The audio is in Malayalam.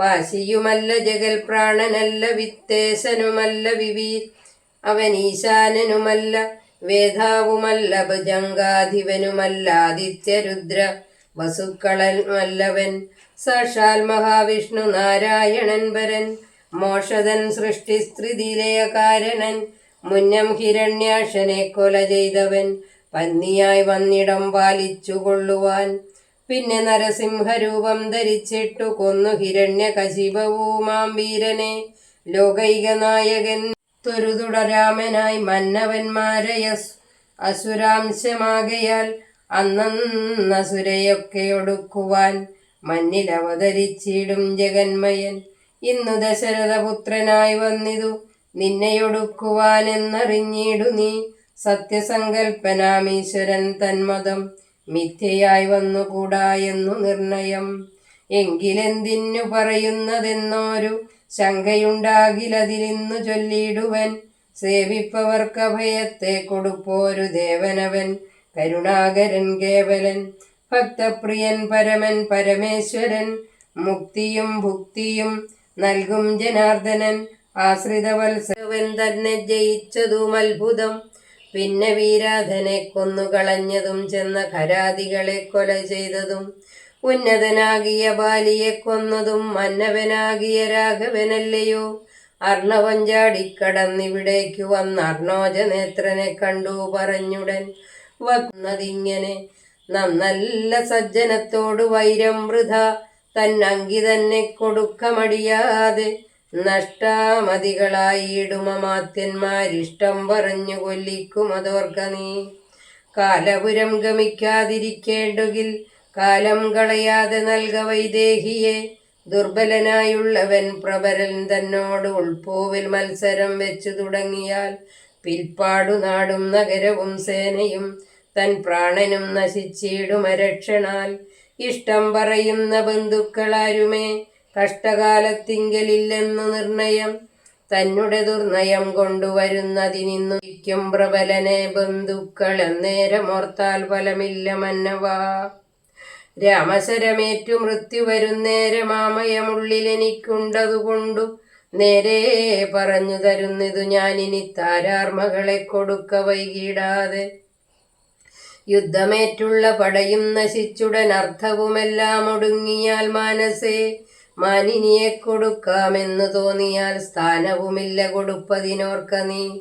വാശിയുമല്ല ജഗൽ പ്രാണനല്ല വിത്തേശനുമല്ല അവനീശാനനുമല്ല വേധാവുമല്ല ഭുജംഗാധിപനുമല്ല ആദിത്യരുദ്ര വസുക്കളമല്ലവൻ സാക്ഷാൽ മഹാവിഷ്ണു നാരായണൻ വരൻ മോഷതൻ സൃഷ്ടിസ്ത്രീതിലയകാരണൻ മുന്നം ഹിരണ്യാക്ഷനെ കൊല ചെയ്തവൻ പന്നിയായി വന്നിടം പാലിച്ചു കൊള്ളുവാൻ പിന്നെ നരസിംഹരൂപം ധരിച്ചിട്ടു കൊന്നു ഹിരണ്യകശിപവുമാം വീരനെ ലോകൈക നായകൻ ത്വരുതുടരാമനായി മന്നവന്മാരെ അസുരാംശമാകയാൽ അന്നസുരയൊക്കെ ഒടുക്കുവാൻ മഞ്ഞിലവതരിച്ചിടും ജഗന്മയൻ ഇന്നു ദശരഥപുത്രനായി വന്നിതു നിന്നെയൊടുക്കുവാനെന്നറിഞ്ഞിടു നീ സത്യസങ്കൽപ്പനാമീശ്വരൻ തന്മതം മിഥ്യയായി വന്നുകൂടാ എന്നു നിർണയം എങ്കിലെന്തിനു പറയുന്നതെന്നോരു ശങ്കയുണ്ടാകിലതിലിന്നു ചൊല്ലിടുവൻ സേവിപ്പവർക്കഭയത്തെ കൊടുപ്പോരു ദേവനവൻ കരുണാകരൻ കേവലൻ ഭക്തപ്രിയൻ പരമൻ പരമേശ്വരൻ മുക്തിയും ഭുക്തിയും നൽകും ജനാർദ്ദനൻ ആശ്രിതവത്സവൻ തന്നെ ജയിച്ചതും അത്ഭുതം പിന്നെ വീരാധനെ കൊന്നുകളഞ്ഞതും ചെന്ന ഖരാദികളെ കൊല ചെയ്തതും ഉന്നതനാകിയ ബാലിയെ കൊന്നതും മന്നവനാകിയ രാഘവനല്ലയോ അർണവം ചാടിക്കടന്നിവിടേക്കു വന്ന അർണോജനേത്രനെ കണ്ടു പറഞ്ഞുടൻ വന്നതിങ്ങനെ നന്നല്ല സജ്ജനത്തോട് വൈരം വൃഥ തന്നങ്കി തന്നെ കൊടുക്കമടിയാതെ നഷ്ടാമതികളായിടുമമാത്യന്മാരിഷ്ടം പറഞ്ഞു കൊല്ലിക്കുമതോർക്ക നീ കാലപുരം ഗമിക്കാതിരിക്കേണ്ടുകിൽ കാലം കളയാതെ നൽക വൈദേഹിയെ ദുർബലനായുള്ളവൻ പ്രബലൻ തന്നോട് ഉൾപ്പൂവിൽ മത്സരം വെച്ചു തുടങ്ങിയാൽ പിൽപ്പാടു നാടും നഗരവും സേനയും തൻ പ്രാണനും നശിച്ചിടുമരക്ഷണാൽ ഇഷ്ടം പറയുന്ന ബന്ധുക്കളാരുമേ കഷ്ടകാലത്തിങ്കലില്ലെന്നു നിർണയം തന്നെ ദുർനയം കൊണ്ടുവരുന്നതിനിന്നും പ്രബലനെ ബന്ധുക്കൾ എന്നേരമോർത്താൽ ഫലമില്ല മന്നവാ രാമശരമേറ്റു മൃത്യു വരുന്നേരമാമയമുള്ളിലെനിക്കുണ്ടതുകൊണ്ടു നേരെ പറഞ്ഞു തരുന്നിതു ഞാനിനി താരാർമകളെ കൊടുക്ക വൈകിടാതെ യുദ്ധമേറ്റുള്ള പടയും നശിച്ചുടൻ അർത്ഥവുമെല്ലാം ഒടുങ്ങിയാൽ മാനസേ മാനിനിയെ കൊടുക്കാമെന്നു തോന്നിയാൽ സ്ഥാനവുമില്ല കൊടുപ്പതിനോർക്ക നീ